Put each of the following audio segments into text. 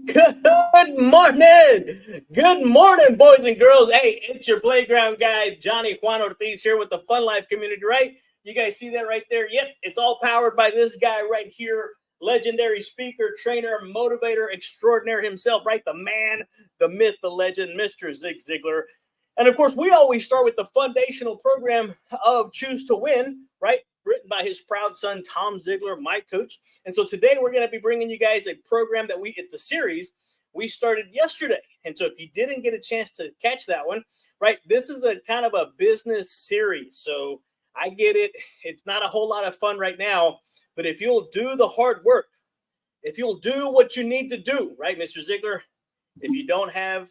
Good morning. Good morning, boys and girls. Hey, it's your playground guy, Johnny Juan Ortiz here with the Fun Life community, right? You guys see that right there? Yep, it's all powered by this guy right here, legendary speaker, trainer, motivator extraordinaire himself, right? The man, the myth, the legend, Mr. Zig Ziglar. And of course, we always start with the foundational program of Choose to Win, right? Written by his proud son, Tom Ziglar, my coach. And so today we're going to be bringing you guys a program that it's a series we started yesterday. And so if you didn't get a chance to catch that one, right, this is a kind of a business series. So I get it. It's not a whole lot of fun right now, but if you'll do the hard work, if you'll do what you need to do, right, Mr. Ziglar, if you don't have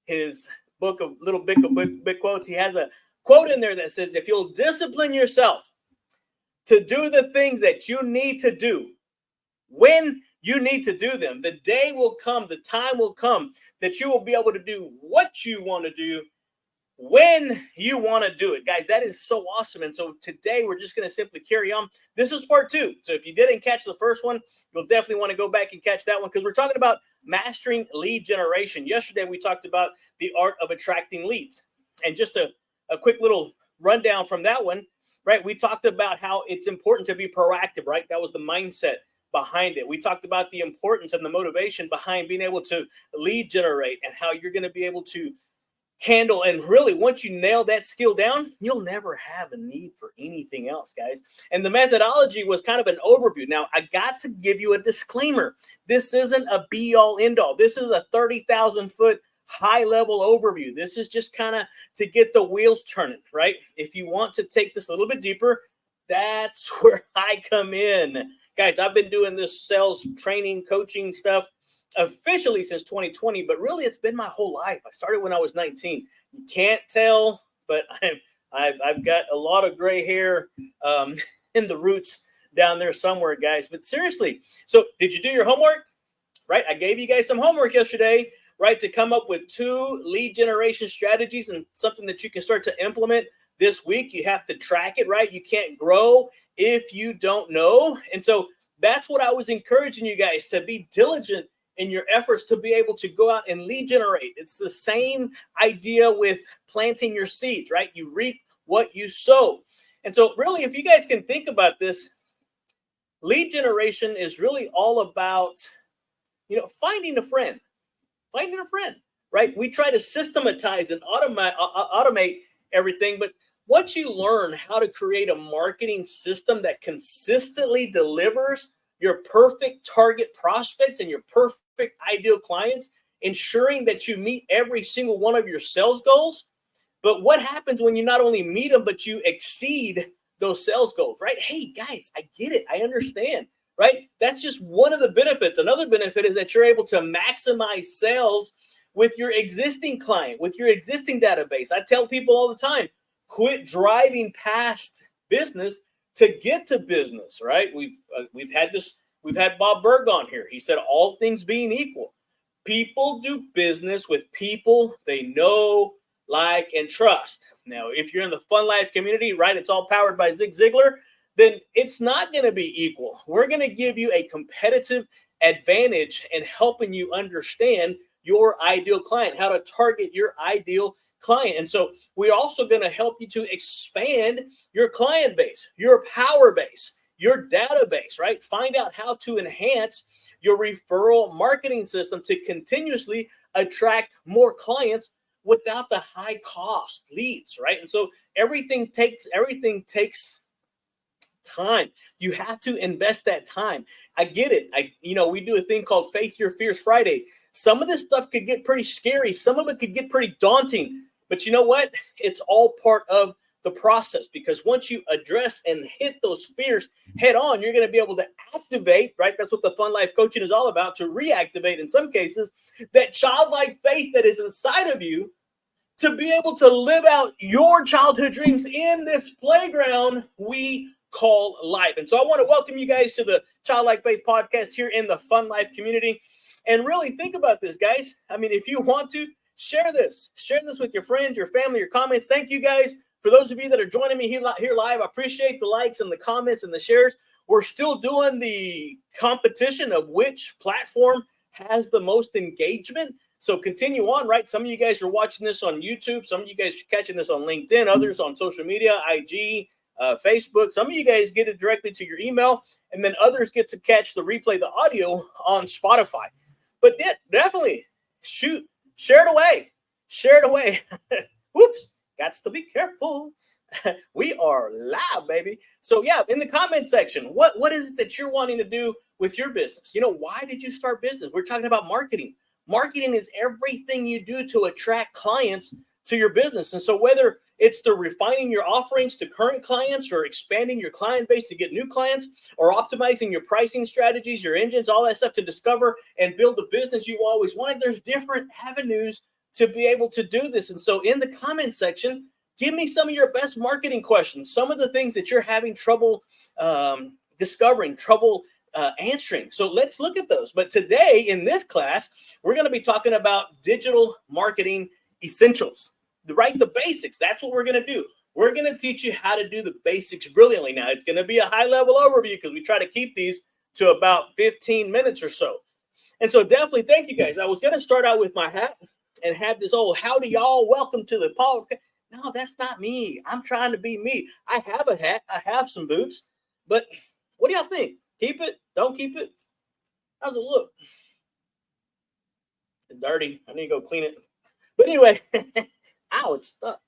his book of little big quotes, he has a quote in there that says, if you'll discipline yourself to do the things that you need to do when you need to do them, the day will come, the time will come that you will be able to do what you want to do when you want to do it. Guys, that is so awesome. And so today we're just going to simply carry on. This is part 2. So if you didn't catch the first one, you'll definitely want to go back and catch that one because we're talking about mastering lead generation. Yesterday we talked about the art of attracting leads. And just a quick little rundown from that one, right? We talked about how it's important to be proactive, right? That was the mindset behind it. We talked about the importance and the motivation behind being able to lead generate and how you're going to be able to handle. And really, once you nail that skill down, you'll never have a need for anything else, guys. And the methodology was kind of an overview. Now, I got to give you a disclaimer. This isn't a be-all, end-all. This is a 30,000-foot high-level overview. This is just kind of to get the wheels turning, right? If you want to take this a little bit deeper, that's where I come in. Guys, I've been doing this sales training, coaching stuff officially since 2020, but really it's been my whole life. I started when I was 19. You can't tell, but I've got a lot of gray hair in the roots down there somewhere, guys. But seriously, so did you do your homework? Right? I gave you guys some homework yesterday, right, to come up with 2 lead generation strategies and something that you can start to implement this week. You have to track it, right? You can't grow if you don't know. And so that's what I was encouraging you guys to be diligent in your efforts to be able to go out and lead generate. It's the same idea with planting your seeds, right? You reap what you sow. And so really, if you guys can think about this, lead generation is really all about, finding a friend, right? We try to systematize and automate everything, but once you learn how to create a marketing system that consistently delivers your perfect target prospects and your perfect ideal clients, ensuring that you meet every single one of your sales goals. But what happens when you not only meet them, but you exceed those sales goals, right? Hey, guys, I get it. I understand, right? That's just one of the benefits. Another benefit is that you're able to maximize sales with your existing client, with your existing database. I tell people all the time, quit driving past business to get to business, right? We've had Bob Berg on here. He said, all things being equal, people do business with people they know, like, and trust. Now, if you're in the Fun Life community, right, it's all powered by Zig Ziglar, then it's not going to be equal. We're going to give you a competitive advantage in helping you understand your ideal client, how to target your ideal client. And so we're also going to help you to expand your client base, your power base, your database, right? Find out how to enhance your referral marketing system to continuously attract more clients without the high cost leads, right? And so everything takes time. You have to invest that time. I get it. We do a thing called Faith Your Fears Friday. Some of this stuff could get pretty scary. Some of it could get pretty daunting. But you know what? It's all part of the process, because once you address and hit those fears head on, you're going to be able to activate, right? That's what the Fun Life coaching is all about, to reactivate, in some cases, that childlike faith that is inside of you to be able to live out your childhood dreams in this playground we call life. And so I want to welcome you guys to the Childlike Faith podcast here in the Fun Life community. And really think about this, guys. I mean, if you want to, share this with your friends, your family, your comments. Thank you guys. For those of you that are joining me here live, I appreciate the likes and the comments and the shares. We're still doing the competition of which platform has the most engagement. So continue on, right? Some of you guys are watching this on YouTube. Some of you guys are catching this on LinkedIn, others on social media, IG, Facebook. Some of you guys get it directly to your email, and then others get to catch the replay, the audio on Spotify. But definitely share it away. Share it away. Whoops, got to be careful. We are live, baby. So yeah, in the comment section, what is it that you're wanting to do with your business? You know, why did you start business? We're talking about marketing. Marketing is everything you do to attract clients to your business. And so whether it's the refining your offerings to current clients or expanding your client base to get new clients or optimizing your pricing strategies, your engines, all that stuff to discover and build the business you always wanted, there's different avenues to be able to do this. And so in the comment section, give me some of your best marketing questions, some of the things that you're having trouble discovering, trouble answering. So let's look at those. But today in this class, we're going to be talking about digital marketing essentials, right? The basics. That's what we're going to do. We're going to teach you how to do the basics brilliantly. Now, it's going to be a high level overview because we try to keep these to about 15 minutes or so. And so definitely thank you guys. I was going to start out with my hat and have this old howdy y'all, welcome to the podcast. No, that's not me. I'm trying to be me. I have a hat. I have some boots. But what do y'all think? Keep it? Don't keep it? How's it look? It's dirty. I need to go clean it. But anyway, ow, it's stuck.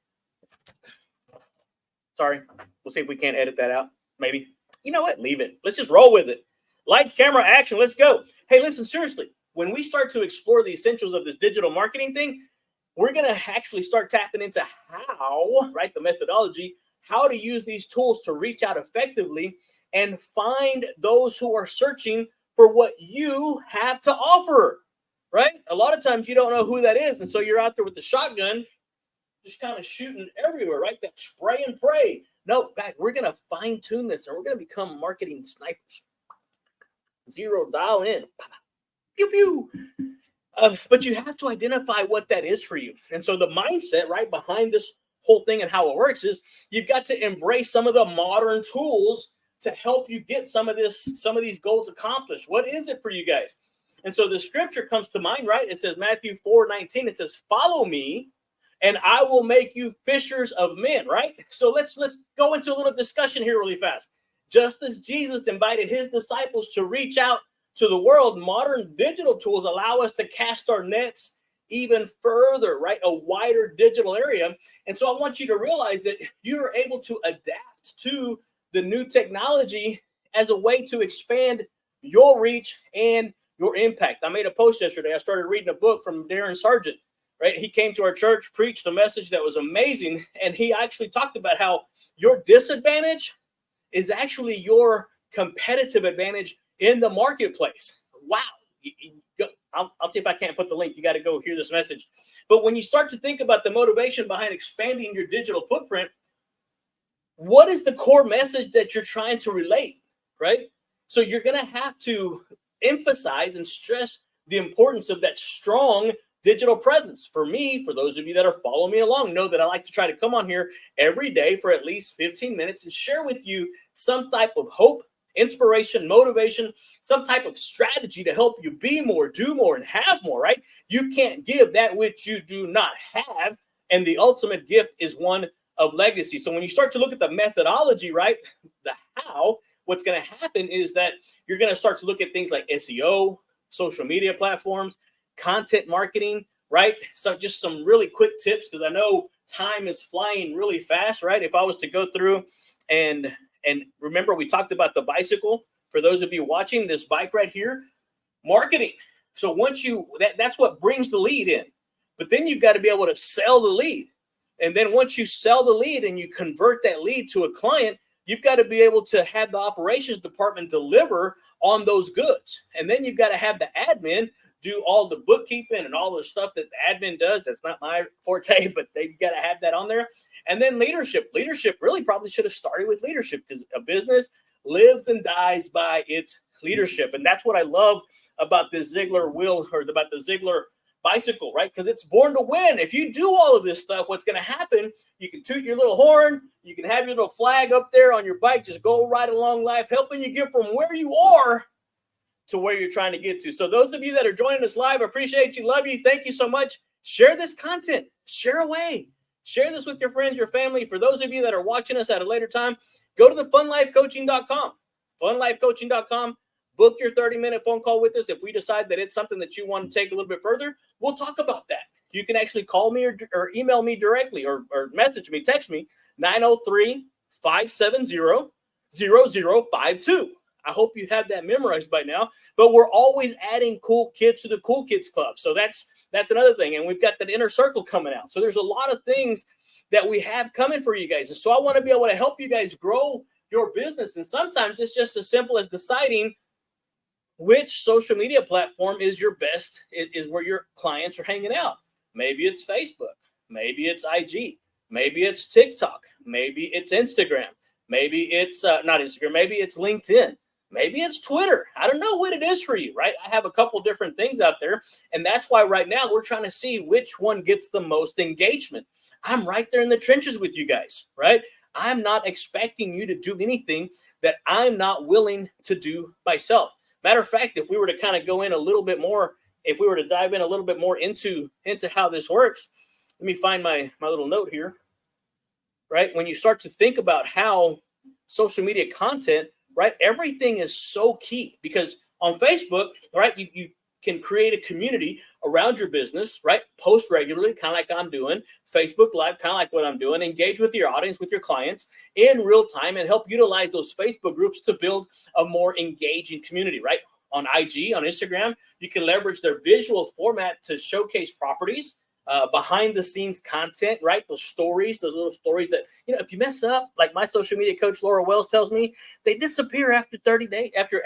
Sorry. We'll see if we can't edit that out. Maybe. You know what? Leave it. Let's just roll with it. Lights, camera, action. Let's go. Hey, listen, seriously. When we start to explore the essentials of this digital marketing thing, we're going to actually start tapping into how, right, the methodology, how to use these tools to reach out effectively and find those who are searching for what you have to offer, right? A lot of times you don't know who that is, and so you're out there with the shotgun just kind of shooting everywhere, right? That spray and pray. No, guys, we're going to fine-tune this, and we're going to become marketing snipers. Zero, dial in. Pew, pew. But you have to identify what that is for you. And so the mindset right behind this whole thing and how it works is you've got to embrace some of the modern tools to help you get some of these goals accomplished. What is it for you guys? And so the scripture comes to mind, right? It says Matthew 4:19. It says, follow me and I will make you fishers of men, right? So let's go into a little discussion here really fast. Just as Jesus invited his disciples to reach out to the world, modern digital tools allow us to cast our nets even further, right? A wider digital area. And so I want you to realize that you're able to adapt to the new technology as a way to expand your reach and your impact. I made a post yesterday. I started reading a book from Darren Sargent, right? He came to our church, preached a message that was amazing. And he actually talked about how your disadvantage is actually your competitive advantage in the marketplace. Wow. I'll see if I can't put the link. You got to go hear this message. But when you start to think about the motivation behind expanding your digital footprint, what is the core message that you're trying to relate, right? So you're going to have to emphasize and stress the importance of that strong digital presence. For me, for those of you that are following me along, know that I like to try to come on here every day for at least 15 minutes and share with you some type of hope, inspiration, motivation, some type of strategy to help you be more, do more, and have more, right? You can't give that which you do not have. And the ultimate gift is one of legacy. So when you start to look at the methodology, right, the how, what's going to happen is that you're going to start to look at things like SEO, social media platforms, content marketing, right? So just some really quick tips, because I know time is flying really fast, right? If I was to go through and remember, we talked about the bicycle. For those of you watching, this bike right here, marketing. So once that's what brings the lead in. But then you've got to be able to sell the lead. And then once you sell the lead and you convert that lead to a client, you've got to be able to have the operations department deliver on those goods. And then you've got to have the admin do all the bookkeeping and all the stuff that the admin does. That's not my forte, but they've got to have that on there. And then leadership. Leadership really probably should have started with leadership, because a business lives and dies by its leadership. And that's what I love about this Ziglar wheel, or about the Ziglar bicycle, right? Because it's born to win. If you do all of this stuff, what's going to happen, you can toot your little horn, you can have your little flag up there on your bike, just go right along life, helping you get from where you are to where you're trying to get to. So those of you that are joining us live, I appreciate you, love you, thank you so much. Share this content, share away, share this with your friends, your family. For those of you that are watching us at a later time, go to the funlifecoaching.com, funlifecoaching.com. Book your 30-minute phone call with us. If we decide that it's something that you want to take a little bit further, we'll talk about that. You can actually call me or email me directly or message me, text me, 903-570-0052. I hope you have that memorized by now. But we're always adding cool kids to the Cool Kids Club. So that's another thing. And we've got that inner circle coming out. So there's a lot of things that we have coming for you guys. And so I want to be able to help you guys grow your business. And sometimes it's just as simple as deciding which social media platform is your best, is where your clients are hanging out. Maybe it's Facebook, maybe it's IG, maybe it's TikTok, maybe it's Instagram, maybe it's not Instagram, maybe it's LinkedIn, maybe it's Twitter. I don't know what it is for you, right? I have a couple different things out there, and that's why right now we're trying to see which one gets the most engagement. I'm right there in the trenches with you guys, right? I'm not expecting you to do anything that I'm not willing to do myself. Matter of fact, if we were to kind of go in a little bit more, if we were to dive in a little bit more into how this works, let me find my little note here, right? When you start to think about how social media content, right, everything is so key because on Facebook, right, you can create a community around your business, right? Post regularly, kind of like I'm doing. Facebook Live, kind of like what I'm doing. Engage with your audience, with your clients in real time and help utilize those Facebook groups to build a more engaging community, right? On IG, on Instagram, you can leverage their visual format to showcase properties, behind the scenes content, right? Those stories, those little stories that, if you mess up, like my social media coach, Laura Wells, tells me, they disappear after 30 days, after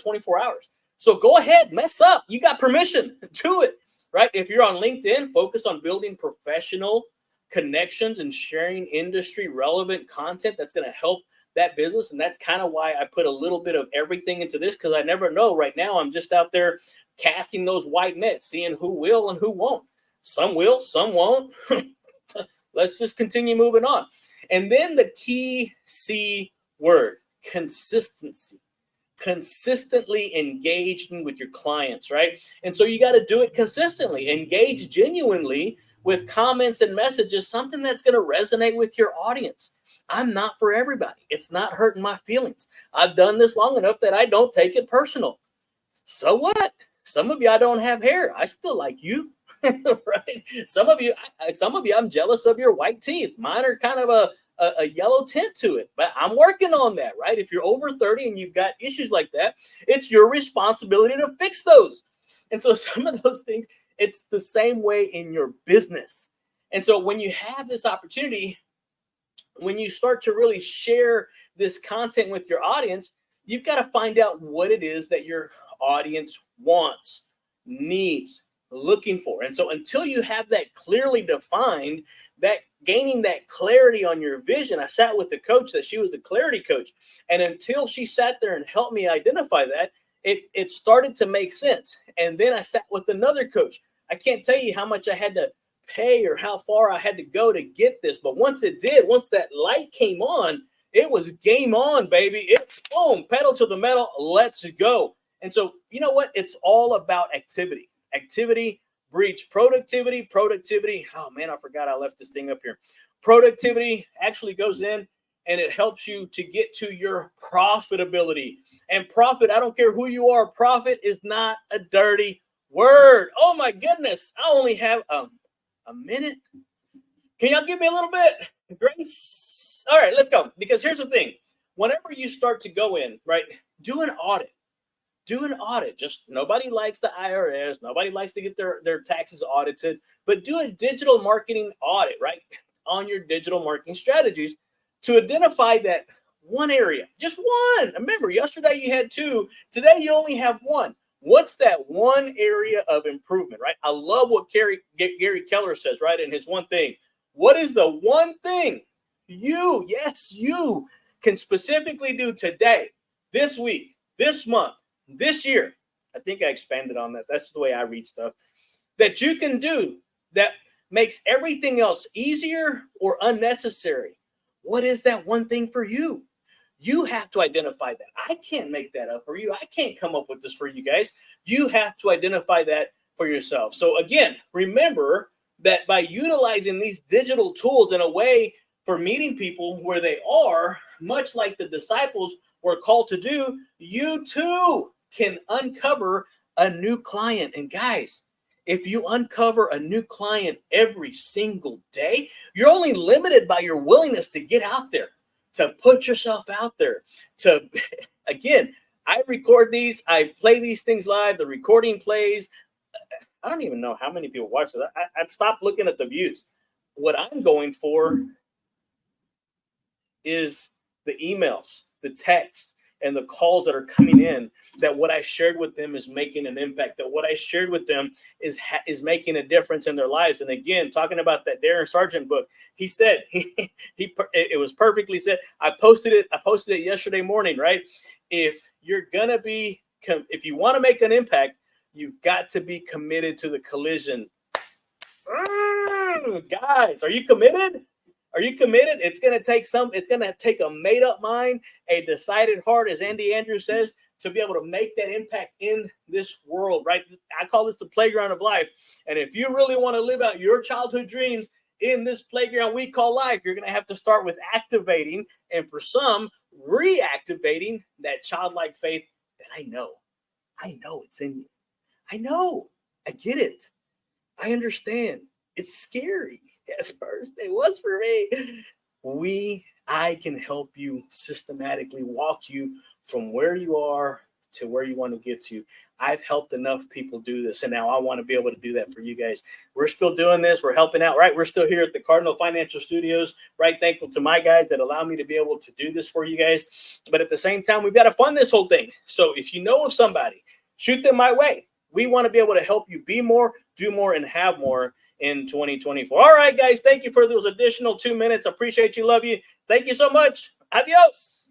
24 hours. So go ahead, mess up. You got permission. Do it, right? If you're on LinkedIn, focus on building professional connections and sharing industry relevant content that's going to help that business. And that's kind of why I put a little bit of everything into this, because I never know. Right now, I'm just out there casting those wide nets, seeing who will and who won't. Some will, some won't. Let's just continue moving on. And then the key C word, consistency. Consistently engaging with your clients, right? And so you got to do it consistently. Engage genuinely with comments and messages, something that's going to resonate with your audience. I'm not for everybody. It's not hurting my feelings. I've done this long enough that I don't take it personal. So what? Some of you, I don't have hair. I still like you, right? Some of you, I'm jealous of your white teeth. Mine are kind of a yellow tint to it, but I'm working on that, right? If you're over 30 and you've got issues like that, it's your responsibility to fix those. And so some of those things, it's the same way in your business. And so when you have this opportunity, when you start to really share this content with your audience, you've got to find out what it is that your audience wants, needs, looking for. And so until you have that clearly defined, that gaining that clarity on your vision, I sat with the coach that she was a clarity coach. And until she sat there and helped me identify that, it started to make sense. And then I sat with another coach. I can't tell you how much I had to pay or how far I had to go to get this. But once it did, once that light came on, it was game on, baby. It's boom, pedal to the metal. Let's go. And so, you know what? It's all about activity. Activity breeds productivity. Productivity. Oh man, I forgot I left this thing up here. Productivity actually goes in and it helps you to get to your profitability. And profit, I don't care who you are, profit is not a dirty word. Oh my goodness. I only have a minute. Can y'all give me a little bit, Grace? All right, let's go. Because here's the thing. Whenever you start to go in, right, do an audit. Do an audit. Just nobody likes the IRS. Nobody likes to get their taxes audited. But do a digital marketing audit, right, on your digital marketing strategies to identify that one area. Just one. Remember, yesterday you had two. Today you only have one. What's that one area of improvement, right? I love what Gary Keller says, right, in his one thing. What is the one thing you can specifically do today, this week, this month, this year? I think I expanded on that. That's the way I read stuff. That you can do that makes everything else easier or unnecessary. What is that one thing for you? You have to identify that. I can't make that up for you. I can't come up with this for you guys. You have to identify that for yourself. So again, remember that by utilizing these digital tools in a way for meeting people where they are, much like the disciples were called to do, you too can uncover a new client. And guys, if you uncover a new client every single day, you're only limited by your willingness to get out there, to put yourself out there, to, again, I record these, I play these things live, the recording plays. I don't even know how many people watch it. I've stopped looking at the views. What I'm going for is the emails, the texts, and the calls that are coming in, that what I shared with them is making an impact, that what I shared with them is making a difference in their lives. And again, talking about that Darren Sargent book, he said, it was perfectly said. I posted it yesterday morning, right? If you're going to be, if you want to make an impact, you've got to be committed to the collision. Guys, are you committed? Are you committed? It's going to take a made up mind, a decided heart, as Andy Andrews says, to be able to make that impact in this world, right? I call this the playground of life. And if you really want to live out your childhood dreams in this playground we call life, you're going to have to start with activating, and for some, reactivating that childlike faith that I know it's in you. I know, I get it. I understand. It's scary. At first, it was for me. I can help you systematically walk you from where you are to where you want to get to. I've helped enough people do this, and now I want to be able to do that for you guys. We're still doing this. We're helping out, right? We're still here at the Cardinal Financial Studios, right? Thankful to my guys that allow me to be able to do this for you guys. But at the same time, we've got to fund this whole thing. So if you know of somebody, shoot them my way. We want to be able to help you be more, do more, and have more in 2024. All right, guys, thank you for those additional 2 minutes. Appreciate you. Love you. Thank you so much. Adios.